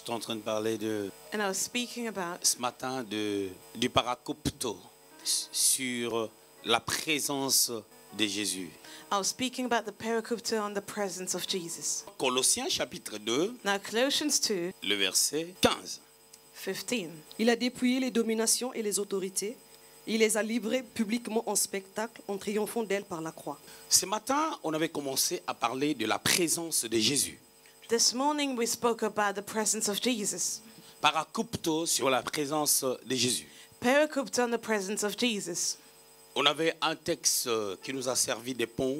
J'étais en train de parler And I was speaking about ce matin du paracopto sur la présence de Jésus. I was speaking about the pericopter on the presence of Jesus. Colossiens chapitre 2, Now Colossians 2, le verset 15. 15. Il a dépouillé les dominations et les autorités. Il les a livrées publiquement en spectacle en triomphant d'elles par la croix. Ce matin, on avait commencé à parler de la présence de Jésus. This morning we spoke about the presence of Jesus. Paracopto sur la présence de Jésus. Pericopter on the presence of Jesus. On avait un texte qui nous a servi de pont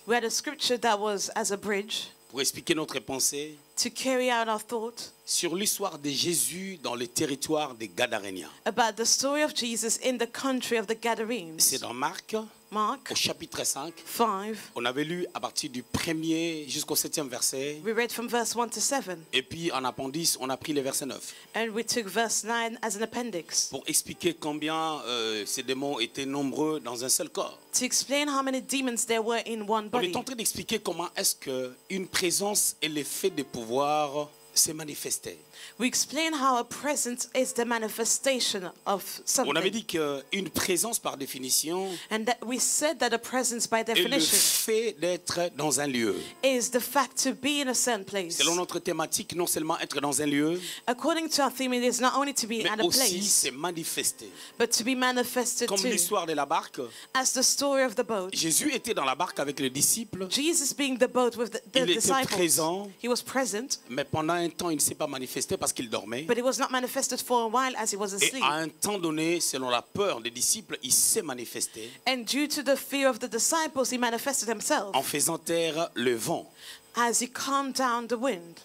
We had a scripture that was as a bridge pour expliquer notre pensée to carry out our thought sur l'histoire de Jésus dans le territoire des Gadaréniens. about the story of Jesus in the country of the Gadarenes. C'est dans Marc, Mark au chapitre 5. 5. On avait lu à partir du 1er jusqu'au 7e verset. We read from verse 1 to 7. Et puis en appendice, on a pris le verset 9 And we took verse 9 as an appendix pour expliquer combien ces démons étaient nombreux dans un seul corps. to explain how many demons there were in one On body. est en train d'expliquer comment est-ce qu'une présence et l'effet de pouvoir se manifestaient. We explain how a presence is the manifestation of On avait something. dit qu'une présence par définition And that we said that a presence by est le definition fait d'être dans un lieu. is the fact to be in a certain place. Selon notre thématique, non seulement être dans un lieu, According to our theme, it is not only to be mais at a aussi place, se manifester. but to be manifested Comme too. l'histoire de la barque, As the story of the boat, Jésus était dans la barque avec les disciples, Jesus being the boat with the Il était disciples, présent. he was present, mais pendant un temps, il ne s'est pas manifesté parce qu'il dormait. but it was not manifested for a while as he was Et asleep. à un temps donné, selon la peur des disciples, il s'est manifesté And due to the fear of the disciples, he manifested himself en faisant taire le vent. as he calmed down the wind.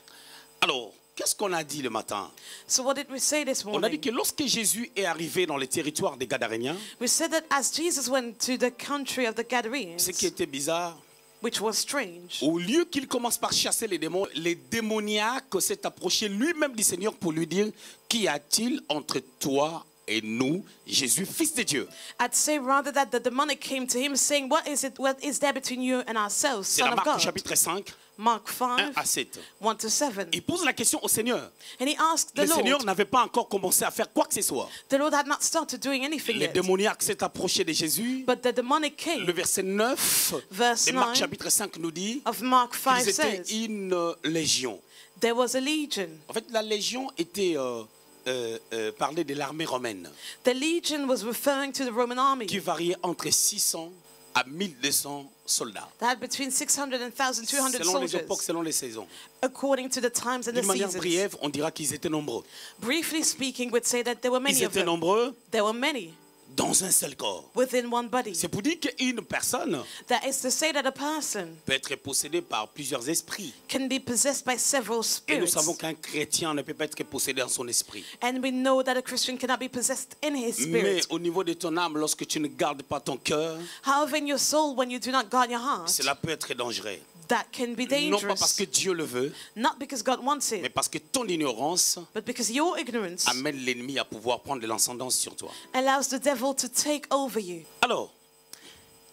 Alors, qu'est-ce qu'on a dit le matin? So what did we say this On a dit morning? que lorsque Jésus est arrivé dans les territoires des Gadaréniens, We said that as Jesus went to the country of the Gadarenes, ce qui était bizarre, which was strange, au lieu qu'il commence par chasser les démoniaques s'est approché lui-même du Seigneur pour lui dire: qu'y a-t-il entre toi et nous, Jésus, fils de Dieu? I'd say rather that the demonic came to him saying, what is there between you and ourselves, C'est Son la of Marc au God? chapitre 5, Mark 1 5, à 7. 1 to 7. Il pose la question au Seigneur. And he asked the Le Seigneur Lord. n'avait pas encore commencé à faire quoi que ce soit. The Lord had not started doing anything Les yet. démoniaques s'est approché de Jésus. But the demonic came. Le verset 9 Verse de Marc 9 chapitre 5 nous dit of Mark 5 qu'ils étaient says, une légion. there was a legion. En fait, la légion était parler de l'armée romaine The legion was referring to the Roman army qui variait entre 600 à 1200 soldats. that had between 600 and 1,200 Selon les soldiers, époques, selon les saisons. according to the times and the D'une manière seasons. brève, on dira qu'ils étaient nombreux. Briefly speaking, we'd say that there were many Ils of étaient them. nombreux There were many dans un seul corps. within one body. C'est pour dire qu'une personne That is to say that a person peut être possédée par plusieurs esprits. can be possessed by several Et nous spirits. savons qu'un chrétien ne peut pas être possédé dans son esprit. And we know that a Christian cannot be possessed in his Mais spirit. au niveau de ton âme, lorsque tu ne gardes pas ton cœur, However, in your soul, when you do not guard your heart, cela peut être dangereux. that can be Non pas parce dangerous. que Dieu le veut, Not because God wants mais it, parce que ton ignorance but because your ignorance amène l'ennemi à pouvoir prendre de l'ascendance sur toi. allows the devil to take over you. Alors,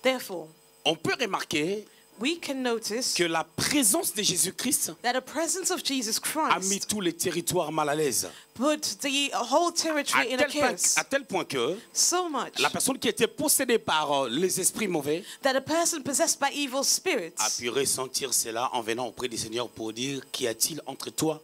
Therefore, on peut remarquer we can notice que la présence de Jésus-Christ that the presence of Jesus a mis Christ tous les territoires mal à l'aise. put the whole territory in a chaos À tel point que so much la personne qui était possédée par les esprits mauvais that a person possessed by evil a spirits pu ressentir cela en venant auprès du Seigneur pour dire: qu'y a-t-il entre toi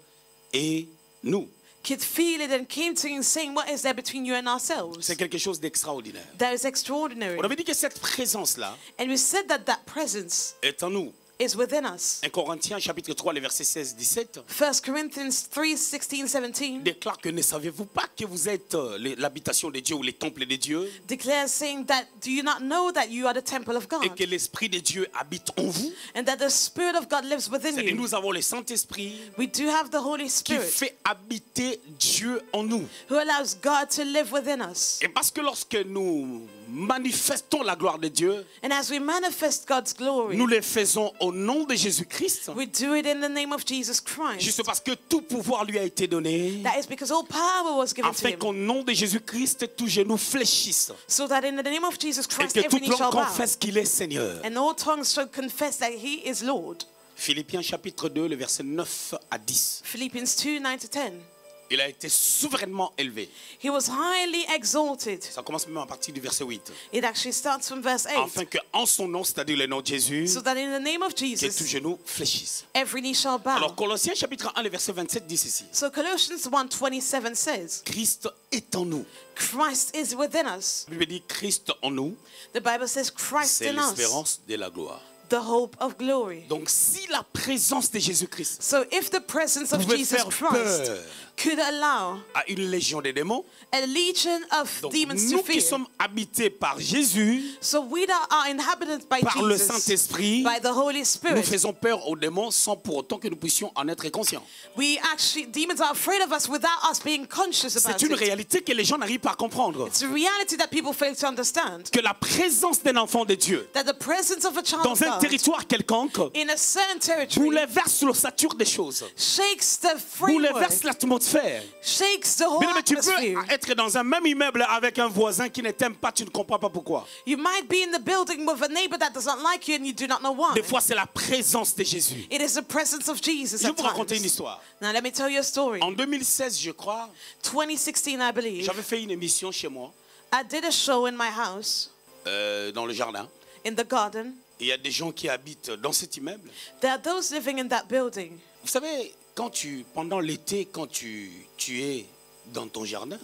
et nous? could feel it and came to him saying, what is there between you and ourselves? C'est quelque chose d'extraordinaire. That is extraordinary. On avait dit que cette présence-là And we said that that presence est en nous. is within us. 1 Corinthiens chapitre 3, les versets 16-17 1 Corinthians 3, 16, 17 déclare que ne savez-vous pas que vous êtes l'habitation de Dieu ou les temples de Dieu declares saying that, do you not know that you are the temple of et God? que l'Esprit de Dieu habite en vous? And that the Spirit of God lives within C'est-à-dire you. nous avons le Saint-Esprit We do have the Holy qui Spirit fait habiter Dieu en nous. who allows God to live within us. Et parce que lorsque nous manifestons la gloire de Dieu, And as we manifest God's glory, nous le faisons au nom de Jésus-Christ, we do it in the name of Jesus Christ. juste parce que tout pouvoir lui a été donné, That is because all power was given to afin him. qu'au nom de Jésus-Christ, tout genou fléchisse So that in the name of Jesus et Christ, que every toute knee langue shall bow. confesse qu'il est Seigneur. And all tongues shall confess that he is Lord. Philippiens chapitre 2, le verset 9 à 10. Philippians 2, 9 to 10. Il a été souverainement élevé. He was highly exalted. Ça commence même à partir du verset 8. It actually starts from verse 8. Afin que en son nom, c'est-à-dire le nom de Jésus, So that in the name of que tout Jesus, genou fléchisse. every knee shall Alors bow. Colossiens chapitre 1, le verset 27 dit ceci. So Colossians 1:27 says, Christ est en nous. Christ is within us. La Bible dit Christ en nous, The Bible says Christ c'est in us, l'espérance de la gloire. the hope of glory. Donc si la présence de Jésus-Christ So if the presence of pouvait Jesus faire Christ peur could allow à une légion de démons, a legion of donc demons nous to qui fear, sommes habités par Jésus, so we that are inhabited by par le Jesus, Saint-Esprit, by the Holy nous Spirit, faisons peur aux démons sans pour autant que nous puissions en être conscients. demons are afraid of us without us being conscious about C'est une it. réalité que les gens n'arrivent pas à comprendre. It's a reality that people fail to understand. Que la présence d'un enfant de Dieu That the presence of a child dans of un God territoire quelconque in a certain territory bouleverse l'ossature des choses, shakes the framework, bouleverse l'atmosphère. shakes the whole Mais tu atmosphere. peux être dans un même immeuble avec un voisin qui ne t'aime pas, tu ne comprends pas pourquoi. You might be in the building with a neighbor that doesn't like you and you do not know why. Des fois, c'est la présence de Jésus. It is the presence of Jesus Je vais at vous raconter une times. histoire. Now let me tell you a story. En 2016, je crois, 2016, I believe, j'avais fait une émission chez moi, I did a show in my house, dans le jardin. in the garden. Et il y a des gens qui habitent dans cet immeuble. There are those living in that building. Vous savez, pendant l'été, quand tu es dans ton jardin,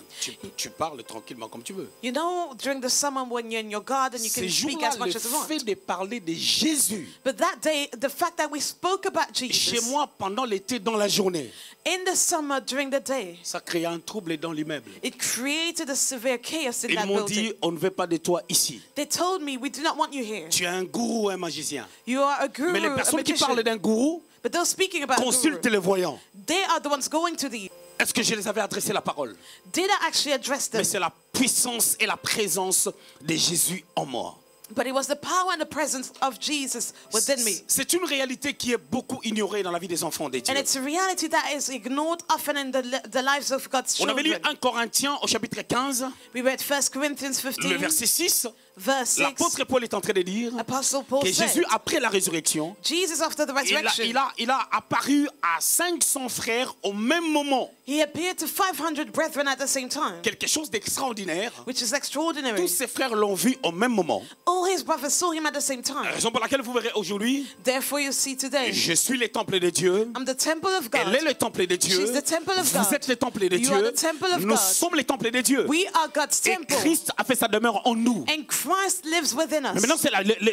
tu parles tranquillement comme tu veux. You know, during the summer when you're in your garden, you can Ces speak jours-là, as much le as you want. fait de parler de Jésus, But that day, the fact that we spoke about chez Jesus moi, pendant l'été, dans la journée, in the summer during the day, ça créait un trouble dans l'immeuble. it created a severe chaos in Ils that m'ont building. dit, on ne veut pas de toi ici. They told me, we do not want you here. Tu es un gourou, un magicien. You are a guru, Mais les a personnes qui magician. parlent d'un gourou But those speaking about a consultent guru, les voyants. they are the ones going to the. Est-ce que je les avais adressé la parole? Did I actually address them? Mais c'est la puissance et la présence de Jésus en moi. But it was the power and the presence of Jesus within me. C'est une réalité qui est beaucoup ignorée dans la vie des enfants de Dieu. And it's a reality that is ignored often in the lives of God's On avait lu children. 1 Corinthiens au chapitre 15, We read 1 Corinthians le 15, verset 6. verse 6. L'apôtre Paul est en train de dire Apostle Paul que said, Jésus, après la résurrection, Jesus after the resurrection, il a apparu à 500 frères au même moment. he appeared to 500 brethren at the same time, Quelque chose d'extraordinaire. which is extraordinary. Tous ses frères l'ont vu au même moment. All his brothers saw him at the same time. Raison pour laquelle vous verrez aujourd'hui, Therefore you see today, je suis le temple de Dieu. I'm the temple of God. Elle est le temple de Dieu. She's the temple of Vous God. êtes le temple de You are Dieu. the temple of Nous God. sommes les temples de Dieu. We are God's Et temple. Christ a fait sa demeure en nous. And Christ lives within Mais us. maintenant,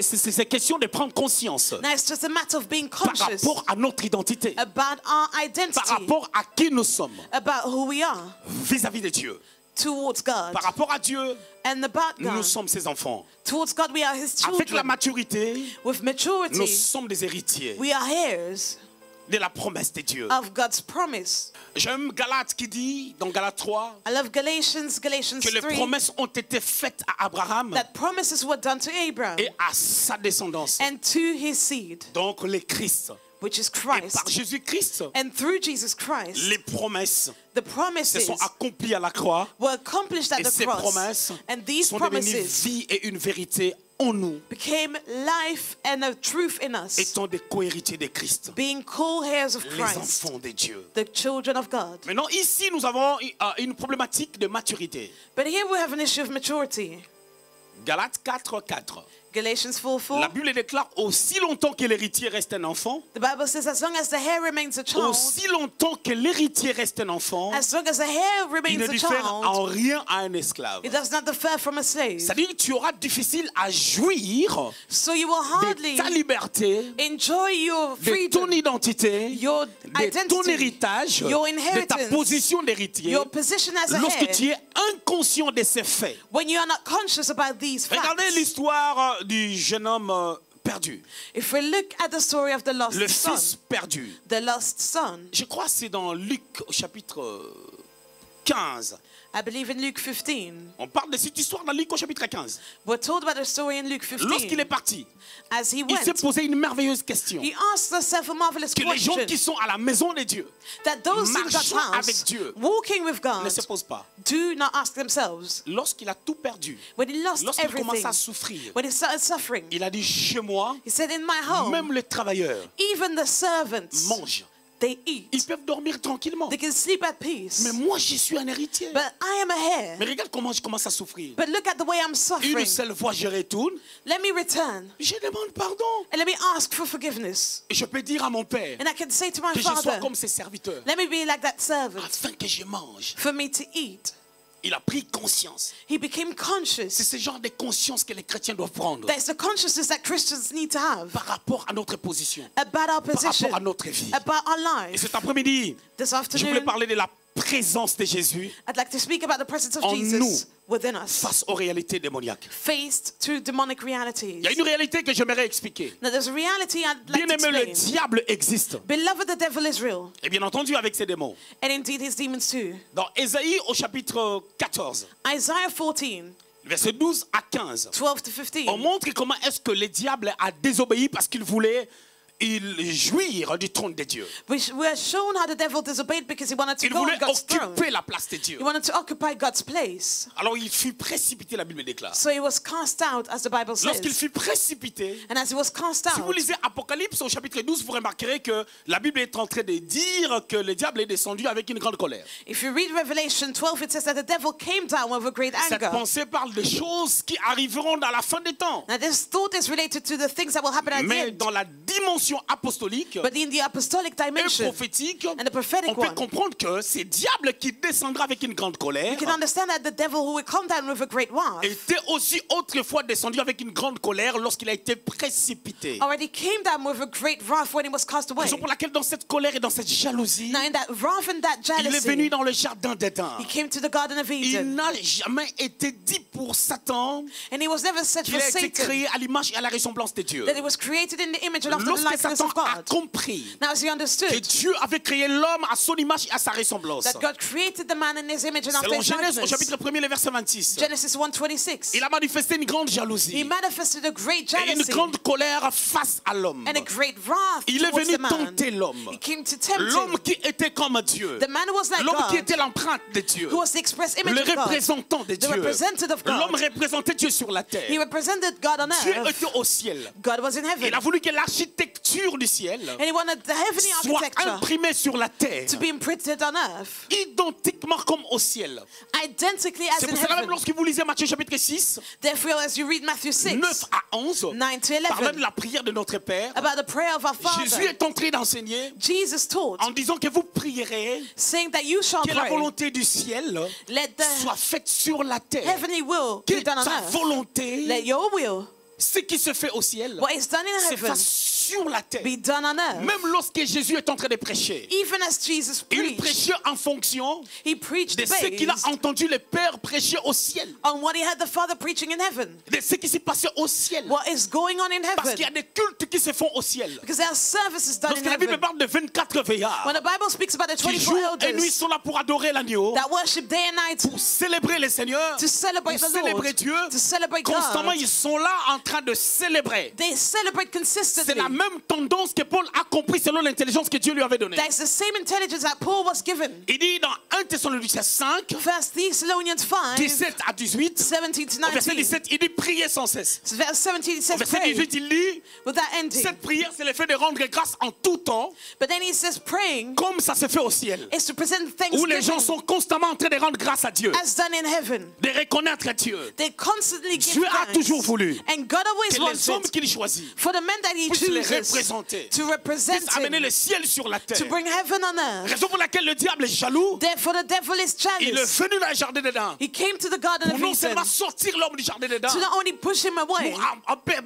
c'est question de prendre conscience Now it's just a matter of being par conscious rapport à notre identité, about our par identity, rapport à qui nous sommes about who we are vis-à-vis de Dieu. towards God, Par rapport à Dieu, and about nous God. sommes ses enfants. Towards God, we are His Avec la children. maturité, With maturity, nous sommes des héritiers we are heirs de la promesse de Dieu. of God's promise. J'aime Galate qui dit, dans Galate 3, I love Galatians que les 3, promesses ont été faites à Abraham that promises were done to Abraham et à sa descendance. and to his seed, Donc les Christ. which is Et par Christ. Jésus-Christ, And through Jesus Christ, les promesses the se promises sont accomplies à la croix. were accomplished at Et the ces cross. promesses And these sont devenues promises vie et une vérité en nous, became life and a truth in us, étant des co-héritiers de Christ, being co-heirs of les Christ, enfants de Dieu. the children of God. Maintenant, ici, nous avons une problématique de maturité. But here we have an issue of maturity. Galates 4, 4. Galatians 4:4. La Bible déclare aussi longtemps que l'héritier reste un enfant, The Bible says, as long as the hair remains a child, aussi longtemps que l'héritier reste un enfant, as long as the hair il remains ne a diffère child, en rien à un esclave. it does not differ from a slave. C'est-à-dire que tu auras difficile à jouir So you will de hardly ta liberté, enjoy your de ton freedom, identité, your de ton identity, héritage, your de ta inheritance, position d'héritier, your position as a lorsque heir, tu es inconscient de ces faits. when you are not conscious about these Regardez facts. l'histoire du jeune homme perdu, If we look at the story of the lost le son, fils perdu. the lost son, Je crois que c'est dans Luc au chapitre 15. I believe in Luke 15. On parle de cette histoire dans Luc au chapitre 15. We're told about a story in Luke Lorsqu'il est 15. parti, As he il s'est went, posé une merveilleuse question. he asked himself a marvelous Que les gens question. qui sont à la maison de Dieu That those in God's marchant avec house, Dieu, walking with ne God, se posent pas. do not ask themselves. Lorsqu'il a tout perdu, When he lost lorsqu'il everything, commence à souffrir, when he started suffering, il a dit chez moi, he said, in my home, même les travailleurs even the servants, mangent. they Ils eat. peuvent dormir tranquillement. They can sleep at peace. Mais moi, je suis un héritier. But I am a heir. Mais regarde comment je commence à souffrir. But look at the way I'm Une suffering. seule fois, je retourne, Let me return je demande pardon. and let me ask for forgiveness. Et je peux dire à mon père And I can say to my que je sois father, comme ses serviteurs, let me be like that servant afin que je mange. for me to eat. Il a pris conscience. He became C'est conscious. ce genre de conscience que les chrétiens doivent prendre There's the consciousness that Christians need to have par rapport à notre position, about our par position, rapport à notre vie. about our Et life. cet après-midi, This je voulais afternoon, parler de la présence de Jésus I'd like to speak about the presence of En Jesus nous. within us, face aux réalités démoniaques. faced to demonic Il realities. y a une réalité que j'aimerais expliquer. Now, there's a reality I'd like Bien to aimé, le explain. diable existe. Beloved, the devil is real, Et bien entendu avec ses démons. and indeed his demons too. Dans Ésaïe au chapitre 14, Isaiah 14, versets 12 à 15, 12 to 15. on montre comment est-ce que le diable a désobéi parce qu'il voulait jouir du trône de Dieu. We're shown how the devil disobeyed because he wanted to Il go voulait on God's throne. occuper la place de Dieu. He wanted to occupy God's place. Alors il fut précipité, la Bible déclare. So he was cast out, as the Bible Lorsqu'il says. fut précipité, And as he was cast si vous out, lisez Apocalypse au chapitre 12, vous remarquerez que la Bible est en train de dire que le diable est descendu avec une grande colère. if you read Revelation 12, it says that the devil came down with a great Cette anger. pensée parle des choses qui arriveront dans la fin des temps. Now this thought is related to the things that will happen at the Mais end. dans la dimension apostolique But in the apostolic et dimension, prophétique, and the prophetic on peut one, comprendre que c'est diable qui descendra avec une grande colère you can understand that the devil who will come down with a great wrath était aussi autrefois descendu avec une grande colère lorsqu'il a été précipité. already came down with a great wrath when he was cast away. Raison pour laquelle dans cette colère et dans cette jalousie, Now in that wrath and that il est venu jealousy, dans le jardin d'Éden. he came to the Garden of Il Eden. n'a jamais été dit pour Satan And he was never said qu'il for a été Satan créé à l'image et à la ressemblance de Dieu. that he was created in the image and after the Lorsque likeness Satan of a God. compris Now as he que understood Dieu avait créé l'homme à son image et à sa ressemblance, that God created the man in his image and after selon his Genèse au likeness, chapitre 1er, le verset 26, Genesis 1:26, il a manifesté une grande he jalousie manifested a great et une jealousy grande colère face à l'homme. and a great wrath Il est towards venu the man. tenter l'homme. He came to tempt L'homme him. qui était comme Dieu. The man who was like L'homme qui God, était l'empreinte de Dieu. who was the express image Le of God, représentant de the Dieu. representative of L'homme God. représentait Dieu sur la terre. He represented God on Dieu earth. était au ciel. God was in heaven. Il a voulu que l'architecture du ciel And he wanted the heavenly soit architecture imprimée sur la terre, to be imprinted on earth, identiquement comme au ciel. identically as C'est in pour cela même heaven. lorsque vous lisez Matthieu chapitre 6, Therefore, as you read Matthew 6, 9 à 11, 9 to parlant de 11, la prière de notre Père, about the prayer of our Jésus Father, est en train d'enseigner Jesus taught, en disant que vous prierez saying that you shall que la pray, volonté du ciel let the soit faite sur la terre. heavenly will Que be done on ta earth. volonté, Let your will, ce qui se fait au ciel, what is done in se heaven, fasse sur la terre. be done on earth. Même lorsque Jésus est en train de prêcher, Even as Jesus il preached, prêchait en fonction he preached de ce qu'il a based entendu le Père prêcher au ciel, on what he heard the Father preaching in heaven, de ce qui s'est passé au ciel. what is going on in Parce qu'il y a heaven, des cultes qui se font au ciel. because there are services done in Lorsque la Bible heaven. parle de 24 veillards When the Bible speaks about the qui 24 jour et nuit elders sont là pour adorer l'agneau, that worship day and night pour célébrer le Seigneur, to celebrate pour the Lord, célébrer Dieu, to celebrate constamment God, ils sont là en train de célébrer. they celebrate C'est consistently. la même tendance que Paul a compris selon l'intelligence que Dieu lui avait donnée. That's the same intelligence that Paul was given. Il dit dans 1 Thessaloniciens 5, 1 Thessalonians 5, 17 à 18, 17 to au verset 19. 17, il dit priez sans cesse. Verse 17 it Au says verset pray 18, il dit without ending. cette prière, c'est le fait de rendre grâce en tout temps, But then he says praying comme ça se fait au ciel, is to present où les gens thanksgiving sont constamment en train de rendre grâce à Dieu, as done in heaven. de reconnaître Dieu. They constantly give Dieu a thanks. toujours voulu And God always que les hommes wanted qu'il choisit for the men that he puissent les chooses représenter, to represent puissent amener him, le ciel sur la terre. to bring heaven on earth. Raison pour laquelle le diable est jaloux. Therefore the devil is Il est jealous. venu dans le jardin d'Éden He came to the Garden pour of non Eden seulement sortir l'homme du jardin d'Éden, to not only push him away,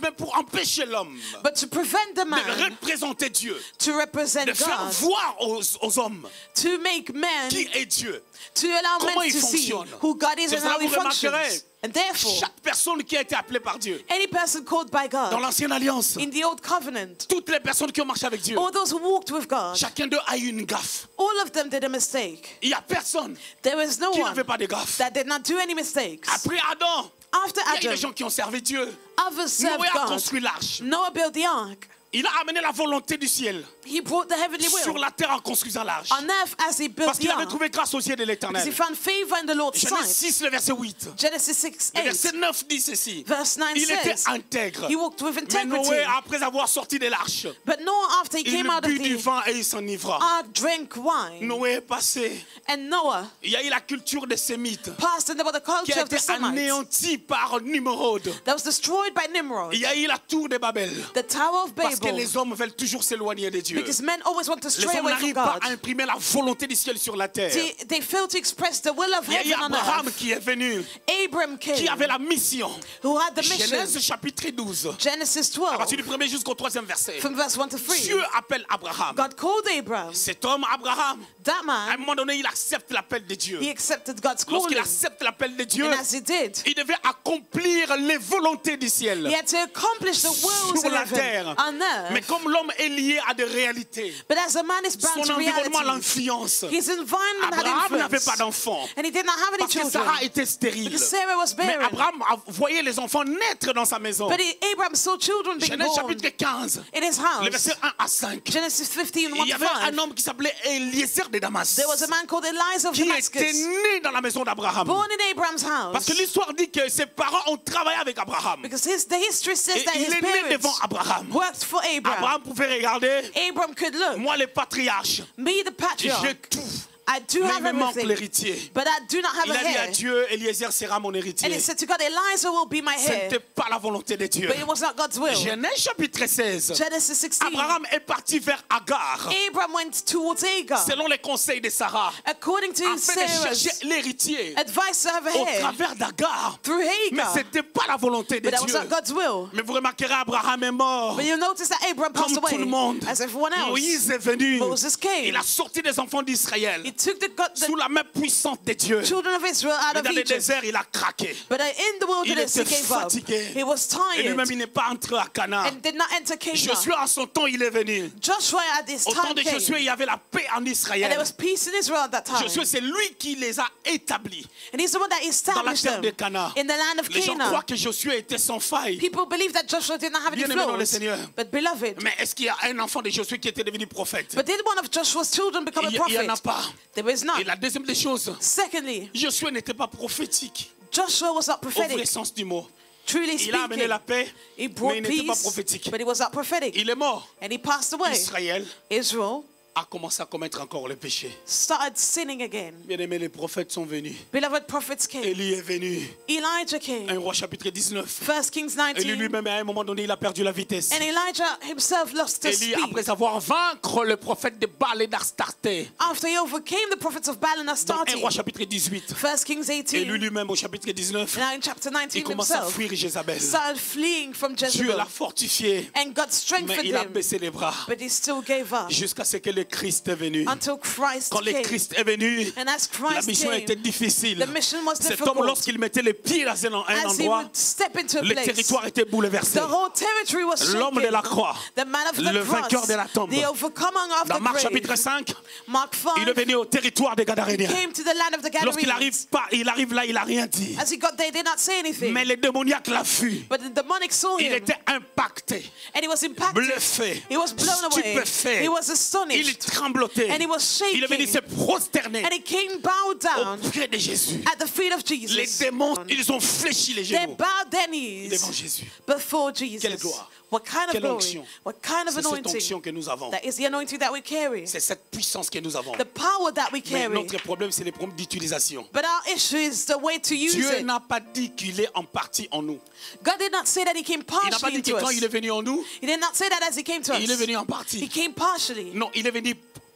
mais pour empêcher l'homme but to prevent the de man représenter Dieu, to represent de faire God, voir aux hommes to make man, qui est Dieu. to allow Comment men il to see fonctionne. who God is C'est and ça, how he vous remarquerez, functions. And therefore, chaque personne qui a été appelée par Dieu any person called by dans God l'ancienne alliance, in the old covenant, toutes les personnes qui ont marché avec Dieu, all those who walked with God, chacun d'eux a eu une gaffe. all of them did a mistake. Il n'y a personne There was no qui one n'avait pas de gaffe. that did not do any mistakes. Après Adam, After il y a eu des Adam, gens qui ont servi Dieu. others served Noé a God. construit l'arche. Noah built the ark. Il a amené la volonté du ciel He brought the heavenly sur will la terre en construisant l'arche. on earth as he built Parce the qu'il avait ark. trouvé grâce aux yeux de Because l'Éternel. he found favor in the Lord's Genèse sight. 6, le verset 8. Genesis 6, Le 8. verset 9 dit ceci. Verse 9 Il était says, intègre. he walked with Mais Noé, integrity. après avoir sorti de l'arche, But Noah, after he il came out of but du the vin et il s'enivra. ark, drank wine. Noé est passé. And Noah Il y a eu la culture des Sémites passed into the qui culture a of été the Semites anéantie par Nimrod. that was destroyed by Nimrod. Il y a eu la tour de Babel. The Tower of Parce que Babel. les hommes veulent toujours s'éloigner de Dieu. Because men always want to Les stray hommes away from n'arrivent pas God. à imprimer la volonté du ciel sur la terre. They fail to express the will of Il y a eu heaven on Abraham earth. qui est venu, Abram qui came, avait la mission. who had the mission. Genèse chapitre 12, Genesis à partir 12, du 1er jusqu'au 3e verset. from verse 1 to 3. Dieu appelle Abraham. God called Abram. Cet homme, Abraham, That à un man, moment donné, il accepte l'appel de Dieu. he accepted God's Lorsqu'il calling. accepte l'appel de Dieu, And as he did, il devait accomplir les volontés du ciel he had to accomplish the wills sur of la heaven terre. on Mais earth. comme l'homme est lié à des réalités, But as a man is bound son to environnement reality, l'influence. his environment had Abraham n'avait influence. pas d'enfant And he did not have any parce que children. Sarah était stérile. Because Sarah was Mais barren. Abraham voyait les enfants naître dans sa maison. But Abraham saw children being Genèse born chapitre 15, in his les house. versets 1 à 5. Genesis 15, 1 Il y to avait un 5. homme qui s'appelait Eliezer de Damas, There was a man called Elias of qui était Damascus, né dans la maison d'Abraham. born in Abraham's Parce que house. l'histoire dit que ses parents ont travaillé avec Abraham. Because the history says Et that il his est né devant parents Abraham. worked for Abraham. Abraham pouvait regarder, Abraham could look, moi le patriarche, me the j'ai patriarch, tout. I do Mais have il me manque everything, l'héritier. but I do not have Il a a dit à heir. Dieu, Eliezer sera mon And héritier. he said to God, Eliza will be my Ce heir. n'était pas la volonté de Dieu. But it was not God's will. Genèse chapitre 16. Genesis 16. Abraham est parti vers Agar, Abraham went towards Agar, selon les conseils de Sarah, according to afin de Sarah's chercher l'héritier advice to have a au heir travers d'Agar. through Mais Hagar. ce n'était pas la volonté de But that was Dieu. not God's will. Mais vous remarquerez, Abraham est mort. But you'll notice that Abraham passed Comme tout le away monde. as everyone else. Moïse est venu. Moses came. Il a sorti des enfants d'Israël He took sous la main puissante de Dieu. children of Israel out Mais of dans le Egypt. désert, il a craqué. But in the Il wilderness, he était gave up. fatigué. He was Et lui-même, tired il n'est pas entré à Canaan. and did not enter Canaan. Josué, en son temps, il est venu. Joshua at this Au temps time de came. Josué, il y avait la paix en And there Israël. was peace in Israel at that time. Josué, c'est lui qui les a établis And he's the one that dans la established terre them de Canaan. in the land of Les gens Canaan. croient que Josué était sans faille. People believe that Joshua did not have any Bien-aimé dans le flaws. Seigneur. But beloved, Mais est-ce qu'il y a un enfant de Josué qui était devenu prophète? but did one of Joshua's children become a Il n'y en a prophet? pas. There is Et none. la deuxième des choses, Secondly, Josué n'était pas prophétique Joshua was not au vrai prophetic. sens du mot. Truly Il a amené speaking, la paix, he mais brought il n'était pas peace, prophétique. but he was not prophetic. Il est mort. And he passed away. Israël Israel a commencé à commettre encore le péché. started sinning again. Bien aimé, les prophètes sont venus. Beloved prophets came. Élie est venu. Elijah came. 1 Roi chapitre 19. 1 Kings Élie 19. lui-même, à un moment donné, il a perdu la vitesse. And Elijah himself lost his Élie, speed. après avoir vaincre le prophète de Baal et d'Astarté, After he overcame the prophets of Baal and dans 1 Astarte. Roi chapitre 18, 1 Kings 18. Élie lui-même au chapitre 19, And now in chapter il 19 commence à himself fuir Jézabel. started fleeing from Dieu Jezebel. l'a fortifié, And God mais strengthened il a him. baissé les bras But he still gave up jusqu'à ce que le Christ est venu. until Christ Quand le came. Christ est venu, And as la Christ mission était came, difficile. the mission was Cet homme, difficult. lorsqu'il mettait les pieds dans un As he endroit, would step into a le place, territoire était bouleversé. the whole territory was L'homme de shaken. la croix, The man of the le vainqueur cross, de la tombe. the overcomer of Dans the Marc grave. chapitre 5, Mark il est 5, venu au territoire des Gadaréniens. came to the land of the Lorsqu'il Gadarenes. il arrive là, il n'a rien dit. As he got there, he did not say anything. Mais les démoniaques l'ont vu. But the demonic saw Il him, était impacté, and he was impacted. bluffé, He was blown away. stupéfait. He was Il astonished. tremblotait. And he was shaking. Il est venu se prosterner And he came bowed down auprès de Jésus. at the feet of Les Jesus. démons, ils ont fléchi les They genoux bowed their knees devant Jésus. before Quelle Jesus. gloire. What kind of Quelle glory? onction. What kind of C'est cette onction anointing? que nous avons. That is the anointing that we carry. C'est cette puissance que nous avons. The power that we Mais carry. notre problème, c'est les problèmes d'utilisation. But our issue is the way to use Dieu it. n'a pas dit qu'il est en partie en nous. God did not say that he came Il n'a pas partially dit que into quand us. il est venu en nous, He did not say that as he came to il est us. venu en He partie. came partially. Non, il est venu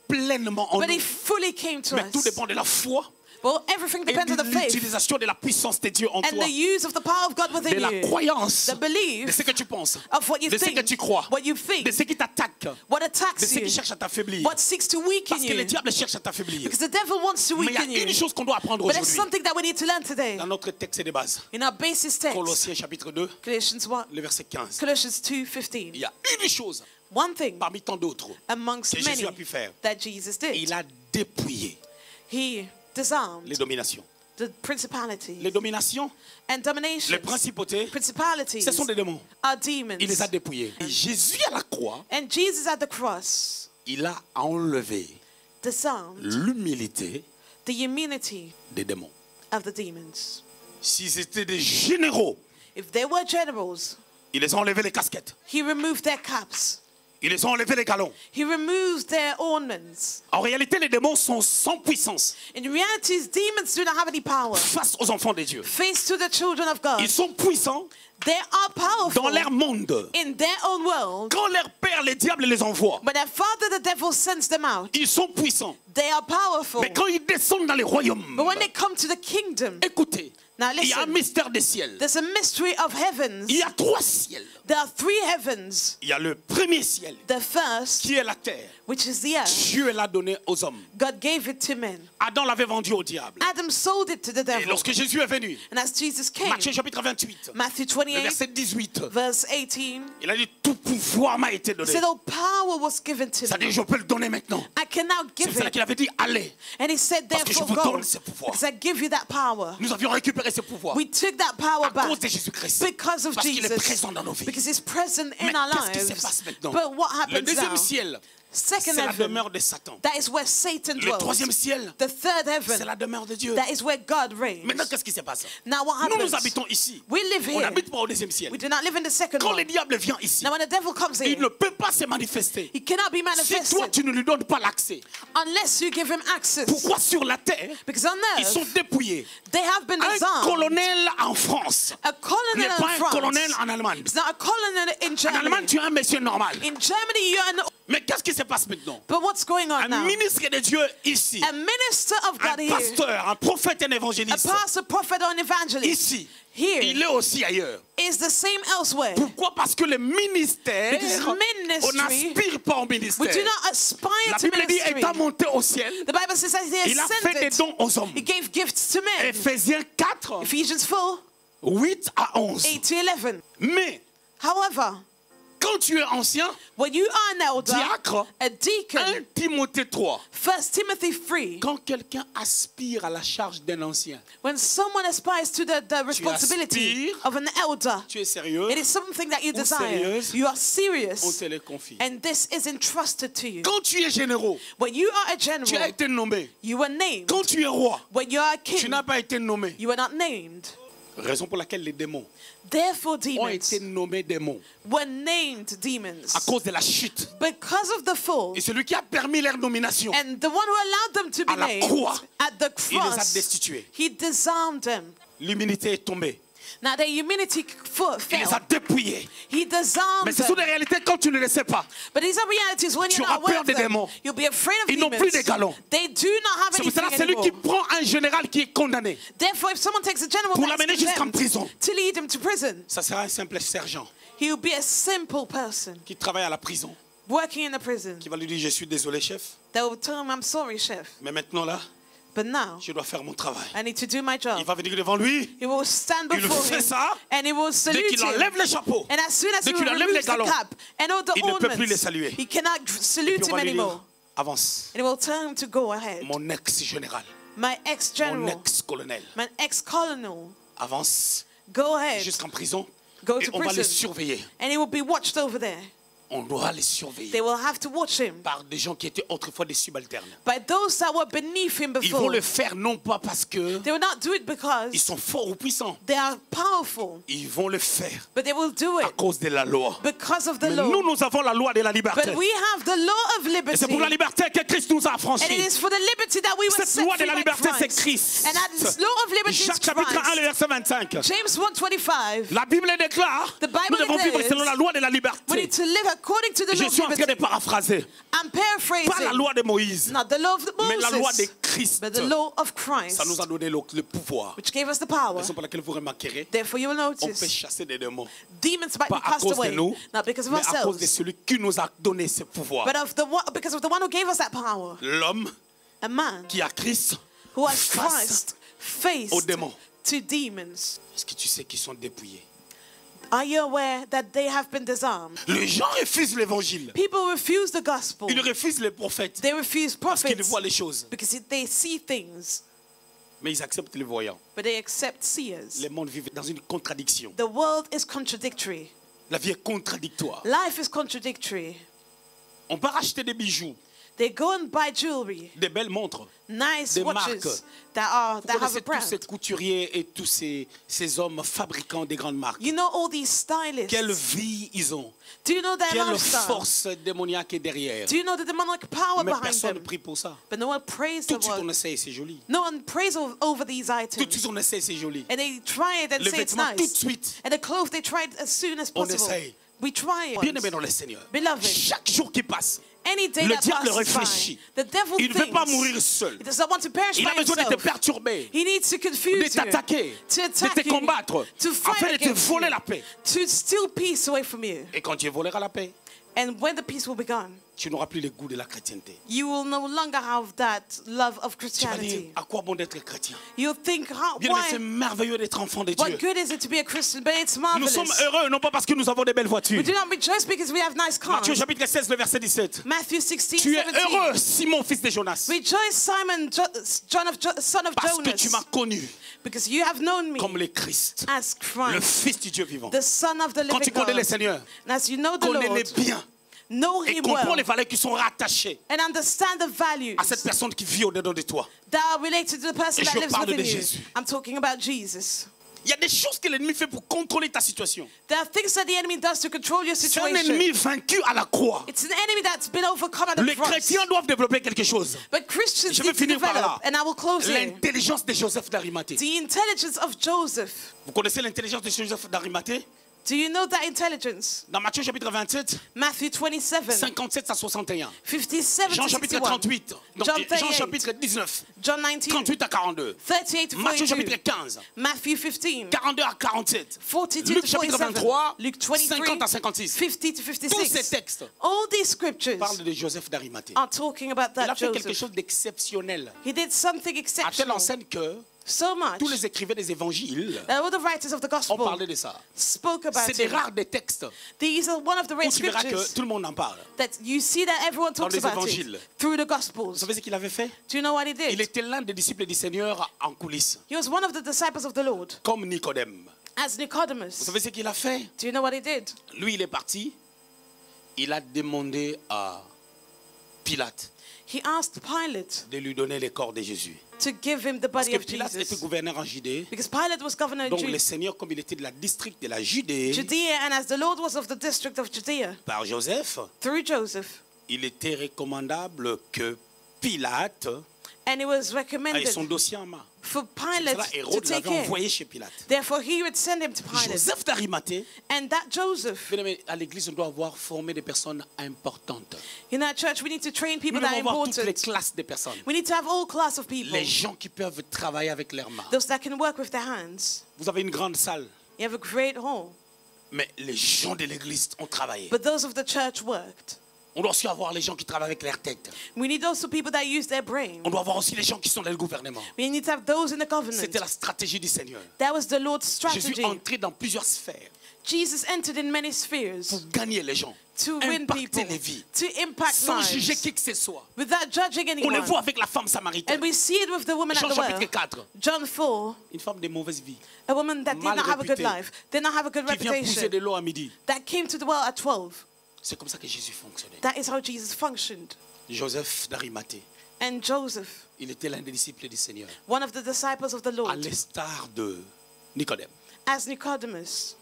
pleinement en But he nous. fully came to Mais tout us. dépend de la foi Well, everything et depends on de the faith l'utilisation de la puissance de Dieu en and toi, the use of the power of God de within la you, croyance, the de belief ce que tu penses, of what you de ce que think, tu crois, what you think, de ce qui t'attaque, what de attacks ce qui you, cherche à t'affaiblir. what seeks to weaken Parce que le you. diable cherche à t'affaiblir. Because the devil wants to Mais il y a weaken you. une chose qu'on doit apprendre But there's aujourd'hui something that we need to learn today. dans notre texte de base. In our basis text, Colossiens chapitre 2, Colossians 1, le verset 15. Colossians 2:15. Il y a une chose One thing parmi tant d'autres amongst que Jésus many a pu faire. that Jesus did. Il a dépouillé He disarmed les dominations. the principalities Les dominations, and les dominations. principautés, Principalities ce sont des démons. are demons. Il les a dépouillés. Et Jésus à la croix, And Jesus at the cross il a enlevé disarmed l'humilité the immunity des démons. of the demons. Si c'était des généraux, If they were generals, ils les ont enlevé les casquettes. he removed their caps. Ils les ont enlevé les galons. He removed their ornaments. En réalité, les démons sont sans puissance In reality, demons do not have any power. face aux enfants de Dieu. Face to the children of God. Ils sont puissants They are powerful dans leur monde. in their own world. Quand leur père, les diables, les envoie, But their father, the devil, sends them out. ils sont puissants. They are powerful. Mais quand ils descendent dans les royaumes, But when they come to the kingdom, écoutez, now il y a un listen, mystère des ciels. there's a mystery of heavens. Il y a 3 ciels. There are 3 heavens. Il y a le premier ciel, The first, qui est la terre. which is the earth, Dieu l'a donné aux hommes. God gave it to men. Adam l'avait vendu au diable. Adam sold it to the Et devil. lorsque Jésus est venu, And as Jesus came, Matthieu chapitre 28, Matthew le 28, verset 18, verse 18, il a dit tout pouvoir m'a été donné. said, all power was given to C'est-à-dire me. je peux le donner maintenant. I can now C'est give pour cela it. qu'il avait dit allez. And he said, Parce que je therefore vous go, donne ce pouvoir. because I give you that power. Nous avions récupéré ce pouvoir We took that power à cause back de Jésus-Christ. because of Parce qu'il est Jesus. présent dans nos vies. Because he's present in Mais our qu'est-ce qui se lives. passe maintenant? But what Le happens deuxième now? ciel, Second c'est la heaven, demeure de Satan. that is where Satan Le dwells. troisième ciel, The third c'est heaven, la demeure de Dieu. that is where God reigns. Maintenant, qu'est-ce qui se passe? Now what Nous, happens? nous habitons ici. We live On here. n'habite pas au deuxième ciel. We do not live in the second Quand one. le diable vient ici, Now when the devil comes il in, ne peut pas se manifester. he cannot be Si toi, manifested tu ne lui donnes pas l'accès. unless you give him access. Pourquoi sur la terre, Because on ils sont earth, dépouillés? they have been Un disarmed. colonel en France A n'est colonel pas in un France. colonel en Allemagne. It's not a colonel in En Germany. Allemagne, tu es un monsieur normal. In Germany, you're an... Mais qu'est-ce qui se passe maintenant? But what's going on Un now? ministre de Dieu ici, A minister of un God here, pasteur, un prophète, un a évangéliste, pastor, prophet, or an evangelist ici, here il est aussi ailleurs. is the same elsewhere. Pourquoi? Parce que le ministère, Because on ministry, n'aspire pas au we ministère. do not aspire La to Bible dit, ministry. étant monté au ciel, The Bible says that he il a fait des ascended. dons aux hommes. He gave gifts to men. Éphésiens 4, Ephesians 4, 8 à 11. 8 to 11. Mais However, quand tu es ancien, when you are an elder, diacre, a 1 deacon, Timothée 3, 1 Timothy 3, quand quelqu'un aspire à la charge d'un ancien, when someone aspires to the responsibility aspires, of an elder, tu es sérieux, it is something that you ou desire. sérieuse, You are on serious, te le confie. and this is entrusted to you. Quand tu es généraux, When you are a tu as general, été nommé. you were named. Quand tu es roi, When you are a tu king, n'as pas été nommé. you were not named. Raison pour laquelle les démons Therefore, ont demons été nommés démons were named à demons cause de la chute. because of the fall. Et celui qui a permis leur nomination, And the one who allowed them to be à la named croix, at the il les a cross, destitués. he disarmed them. L'humilité est tombée. Now their humility Il les a fell. dépouillés. He disarmed Mais ce sont des them. réalités quand tu ne le sais pas. But these are realities when Tu you're not auras aware peur of des them. démons. You'll be afraid of Ils n'ont plus de demons. galons. They do not have C'est pour cela anything celui qui anymore. prend un général qui est condamné Therefore, if someone takes a general pour that's l'amener jusqu'en condemned prison, to lead him to prison, ça sera un simple sergent he will be a simple person qui travaille à la prison, working in a prison. qui va lui dire je suis désolé chef, They will tell him, I'm sorry, chef, mais maintenant là, but now je dois faire mon travail. I need to do my job. Il va venir devant lui, He will stand il before fait him ça, and he will dès salute qu'il him. enlève les chapeaux, And as soon as dès he qu'il enlève les removes the galons, cap and all the il ne peut plus les ornaments, saluer. he cannot et salute puis on him va lui anymore. dire avance, And he will tell him to go ahead. mon ex-général, My mon ex-general, ex-colonel, my ex-colonel, avance go ahead, jusqu'en prison go et to on va les prison. surveiller. And he will be watched over there. On doit les surveiller They will have to watch him par des gens qui étaient autrefois des subalternes. by those that were beneath him Ils vont before. le faire non pas parce que They will not do it ils because sont forts ou puissants. they are powerful, Ils vont le faire but they will do à it cause de la loi. because of the Mais law. nous, nous avons la loi de la liberté. But we have the law of Et liberty. c'est pour la liberté que Christ nous a And it affranchis. is for the liberty that we were Cette set loi de free la by liberté, c'est Christ. Christ. And that this law of liberty is Jacques chapitre 1, le Christ. verset 25. James 1:25. La Bible déclare, The Bible nous devons vivre declares selon la loi de la We liberté. need to live according to the Je law suis en of train de liberty. paraphraser. I'm Pas la paraphrasing. loi de Moïse, Not the law of mais la loi de Moses, Christ. but the law of Christ, Ça nous a donné le pouvoir. which gave us the power. Raison pour laquelle vous remarquerez, Therefore, you will on peut notice chasser des démons. demons might Pas be à cast cause de away, nous, not because of mais à cause de ourselves, celui qui nous a donné ce pouvoir. but because of the one who gave us that power. L'homme A man qui a Christ who has face Christ faced aux démons. to demons. Est-ce que tu sais qu'ils sont dépouillés? Are you aware that they have been disarmed? Les gens refusent l'évangile. People refuse the gospel. Ils refusent les prophètes They refuse parce qu'ils prophets voient les choses. because they see things, Mais ils acceptent les voyants. but they accept seers. Les mondes vivent dans une contradiction. The world is contradictory. La vie est contradictoire. Life is contradictory. On peut racheter des bijoux, They go and buy jewelry, des belles montres. nice Des watches marques. that Vous have a connaissez tous ces brand. couturiers et tous ces hommes fabricants des grandes marques. You know all these stylists. Quelle vie ils ont. Do you know their Quelle lifestyle? force démoniaque est derrière. Do you know the demonic power Mais behind personne ne them? prie pour ça. But no one prays Tout the de suite on word. essaie, c'est joli. No one prays over these Tout de items. suite on essaie, c'est joli. And they try it and Le say it's vêtement tout de nice. suite. And the clothes, they try it as soon as On possible. essaye. We try it. Bien aimé dans le Seigneur. Beloved. Chaque jour qui passe, Any day le that diable passes réfléchit. by, the devil Il ne veut pas thinks mourir seul. he does not want to perish Il by a besoin de te himself. perturber, He needs to de confuse you, t'attaquer, to de attack te you, combattre, to afin fight de te against voler you, la paix. to steal peace away from you. Et quand tu voleras la paix, And when the peace will be gone, tu n'auras plus le goût de la chrétienté. you will no longer have that love of Tu vas dire, Christianity. à quoi bon d'être chrétien? You'll think, Bien aimé, c'est why? merveilleux d'être enfant de What Dieu. good is it to be a Christian? But it's Nous marvelous. sommes heureux, non pas parce que nous avons des belles voitures. We do not rejoice because we have nice cars. Matthieu chapitre 16, le verset 17. Matthew 16, Tu es 17. heureux, Simon, fils de Jonas, Rejoice, Simon, son of parce que tu Jonas, m'as connu because you have known me comme le Christ, as le Christ, Fils du Dieu vivant. the Son of the Quand tu living connais le God. Seigneur, And as you know the connais-le Lord, bien know et Him comprends les well, valeurs qui sont rattachées and understand the values à cette personne qui vit au-dedans de toi. that are related to the person Et that je lives parle de within you. Jésus. I'm talking about Jesus. Il y a des choses que l'ennemi fait pour contrôler ta situation. There are things that the enemy does to control your C'est un situation. ennemi vaincu à la croix. It's an enemy that's been overcome at the Les cross. chrétiens doivent développer quelque chose. But Christians Je vais need to finir par develop, là. and I will close here. L'intelligence de Joseph d'Arimathée. The intelligence of Joseph. Vous connaissez l'intelligence de Joseph d'Arimathée? Do you know that intelligence? Dans Matthieu chapitre 27, Matthew 27, 57 à 61. 57 Jean to chapitre 61. 38. Donc, John Jean 38. chapitre 19. John 19, 38 à 42. 38 to Matthieu chapitre 42. 15. Matthew 15, 42 à 47. 42 Luc to chapitre 47. 23. Luke 23, 50 à 56. 50 to Tous ces 56. textes All these scriptures parlent de Joseph d'Arimathée. are talking about Il a that fait quelque Joseph. chose d'exceptionnel. He did something À telle exceptional, enseigne que so much tous les écrivains des évangiles that all the writers of the ont gospel parlé de ça. spoke about C'est des it. rares des textes These are one of the rare où tu verras que scriptures tout le monde en parle. that you see that everyone talks les about évangiles. it through the Vous gospels. savez ce qu'il avait fait? Do you know what he Il did? était l'un des disciples du Seigneur en coulisses, He was one of the disciples of the Lord, comme Nicodème. as Vous Nicodemus. savez ce qu'il a fait? Do you know what he did? Lui, il est parti. Il a demandé à Pilate He asked Pilate de lui donner le corps de Jésus. to give him the Parce body que of Pilate était Jesus. gouverneur en Judée. Because Pilate was governor in Donc le Seigneur, comme il était de la district de la Judée, Judea, and as the Lord was of the district of Judea, par Joseph, through Joseph, il était recommandable que Pilate and it was ait recommended son dossier en main. for C'est Pilate cela, to Hérode take l'avait care. envoyé chez Pilate. Therefore, he would send him to Pilate. Joseph d'Arimathée, And that Joseph, bien aimé, à l'église, on doit avoir formé des personnes importantes. in our church, we need to train Nous people that devons are avoir toutes les important. classes de personnes. We need to have all class of people. Les gens qui peuvent travailler avec leurs mains. Those that can work with their hands. Vous avez une grande salle, You have a great hall. mais les gens de l'église ont travaillé. But those of the church worked. On doit aussi avoir les gens qui travaillent avec leur tête. We need also people that use their brain. On doit avoir aussi les gens qui sont dans le gouvernement. We need to have those in the covenant. C'était la stratégie du Seigneur. That was the Lord's Jésus strategy. est entré dans plusieurs sphères Jesus entered in many pour spheres gagner les gens, to win impacter people, les vies, to impact sans juger lives, qui que ce soit. without judging On le anyone. voit avec la femme samaritaine. And we see it with the woman Jean at the chapitre well. 4, John 4, une femme de mauvaise vie, a woman that did Mal not have a good réputée, life, did not have a good qui vient pousser reputation, de l'eau à midi. that came to the well at 12. C'est comme ça que Jésus fonctionnait. That is how Jesus functioned. Joseph d'Arimathée, And Joseph, il était l'un des disciples du Seigneur, one of the disciples of the à Lord, l'instar de Nicodème, as Nicodemus,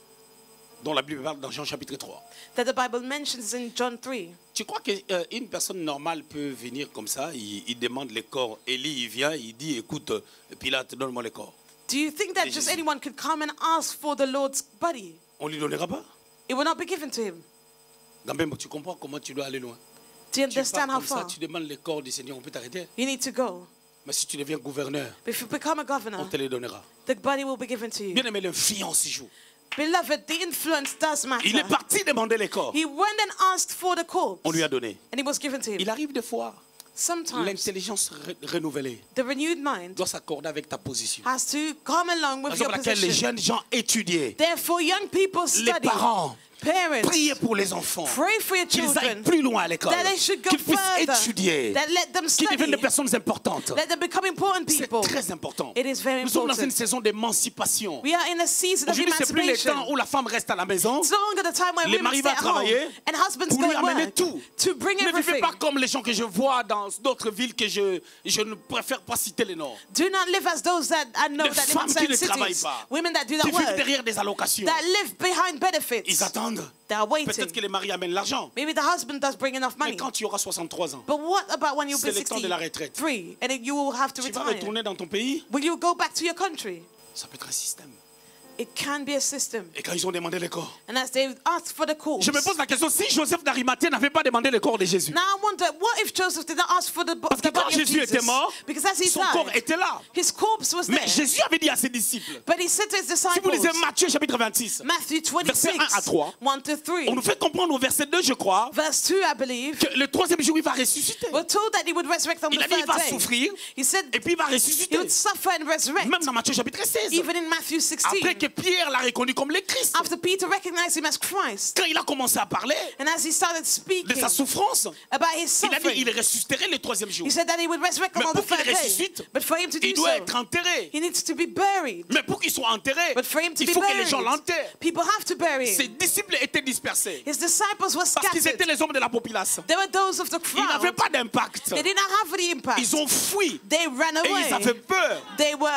dont la Bible parle dans Jean chapitre 3. that the Bible mentions in John 3. Tu crois qu'une personne normale peut venir comme ça, il demande les corps, Élie il vient, il dit écoute, Pilate, donne-moi les corps. Do you think that Et just Jésus. anyone could come and ask for the Lord's body? On lui donnera pas? It will not be given to him. Gambembo, tu comprends comment tu dois aller loin? Do you Tu pars understand how comme ça, far? tu demandes le corps du Seigneur, on peut t'arrêter. You need to go. Mais si tu deviens gouverneur, But if you become a on governor, te les donnera. the body will be given to you. Bien aimé, l'influence joue. Beloved, the influence does Il est matter. parti demander les corps. He went and asked for the corpse, On lui a donné. and it was given to him. Il arrive des fois, Sometimes l'intelligence renouvelée the renewed mind doit s'accorder avec ta position. has to come along with Raison your pour laquelle les position. jeunes gens étudiaient. Therefore, young people Les study. parents Parents, priez pour les enfants. pray for your Qu'ils aillent children. plus loin à l'école. That they should go Qu'ils puissent further. étudier. That let them Qu'ils deviennent study. des personnes importantes. Let them become important C'est people. très important. It is very Nous sommes dans une important. saison d'émancipation. We are in a season of Aujourd'hui, c'est plus le emancipation. temps où la femme reste à la maison. It's no longer the time when Les women maris stay vont at home travailler and husbands pour go lui to amener work tout. to bring Ne vivez everything. pas comme les gens que je vois dans d'autres villes que je ne préfère pas citer les noms. Do not live as those that I know Des that live femmes in qui ne certain travaillent cities. pas. Women that do Qui not vivent work. derrière des allocations. That live behind benefits. Ils attendent. They are waiting. Peut-être que les maris amènent l'argent. Maybe the husband does bring enough Mais money. quand tu auras 63 ans, But what about when you'll c'est be le temps de la retraite. 63 and then you will have to Tu vas retire? retourner dans ton pays. Will you go back to your country? Ça peut être un système. It can be a system. Et quand ils ont demandé les corps, And as they ask for the corpse. je me pose la question, si Joseph d'Arimathée n'avait pas demandé le corps de Jésus, Now I wonder, what if Joseph did not ask for the parce que quand body of Jésus était Jesus? mort, Because as he son corps died, était là. his corpse was Mais there. Jésus avait dit à ses disciples, But he said to his si vous lisez disciples, Matthieu chapitre 26, Matthew Verset 26, 1 à 3. 1 to 3, on nous fait comprendre au verset 2, je crois, verse 2, I believe, que le troisième jour, il va ressusciter. we're told that he would resurrect on Il the a dit, il third va day. souffrir, He said et puis il va he ressusciter. would suffer and resurrect. Même dans Matthieu chapitre 16. Even in Matthew 16, Après que Pierre l'a reconnu comme le Christ. after Peter recognized him as Christ, Quand il a commencé à parler and as he started de speaking sa souffrance, about his il a dit il suffering, ressusciterait le troisième jour. he said that he would resurrect Mais on the pour qu'il third day. ressuscite, But for him to il do doit so, être enterré. he needs to be buried. Mais pour qu'il soit enterré, But for him to il be faut que les gens buried, l'enterrent. people have to bury Ses him. disciples étaient dispersés. His disciples were Parce qu'ils étaient scattered. les hommes de la population. They were those of the Ils n'avaient crowd. pas d'impact. They did not have any impact. Ils ont fui. They ran Et ils avaient away. peur. They were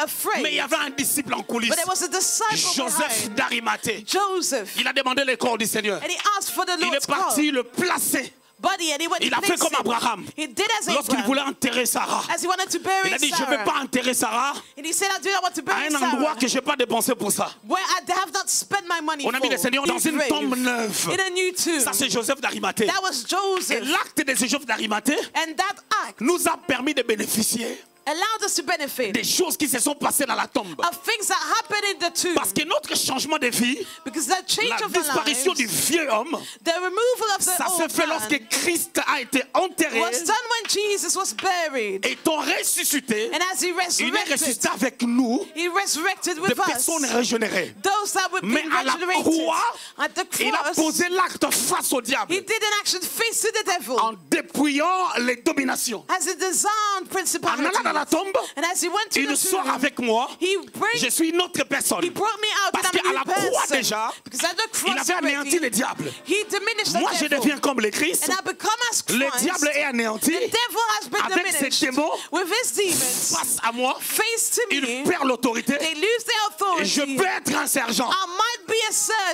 Mais il y afraid. avait un disciple en coulisses. But there was a disciple Joseph behind, d'Arimathée. Joseph. Il a demandé le corps du Seigneur. And he asked for the Il Lord's est parti corpse. le placer. Body, and he went Il to a fait place comme it. Abraham. He did as Lorsqu'il voulait Abraham. enterrer Sarah, As he wanted to bury il a dit je ne vais Sarah. pas enterrer Sarah And he said, I do not want to à bury un endroit Sarah que je n'ai pas dépensé pour ça. where I have not spent my money On a mis le for. Seigneur dans In une grave. tombe neuve. In a new tomb. Ça c'est Joseph d'Arimathée. That was Et Joseph. l'acte de Joseph d'Arimathée And that act nous a permis de bénéficier allowed us to benefit des choses qui se sont passées dans la tombe. of things that happened in the tomb. Parce que notre changement de vie, Because the change la of our disparition du lives, vieux homme, the removal of the ça s'est old fait man lorsque Christ a été enterré was done when Jesus was buried. étant ressuscité. And as he Il est resurrected, ressuscité avec nous, he resurrected des with us. personnes régénérées. Those that were Mais being à la regenerated. croix, At the il a cross, posé l'acte face au diable he did an action face to the devil. en dépouillant les dominations. As he disarmed En allant dans la principalities. tombe, And as he went to il the sort tomb, avec moi. Je he suis une autre personne. brought me out Parce and I'm qu'à a la new croix person. déjà, Because at the il cross avait anéanti already, le diable. he diminished Moi, the je devil. deviens comme le Christ. And I become as Le Christ. diable est anéanti. The devil has been Avec ses diminished démons, with his demons. face à moi, Face to il me, perd l'autorité. they lose their Et je authority. peux être un sergent, I might be a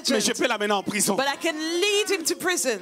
mais je surgeon, peux l'amener en prison. but I can lead him to prison.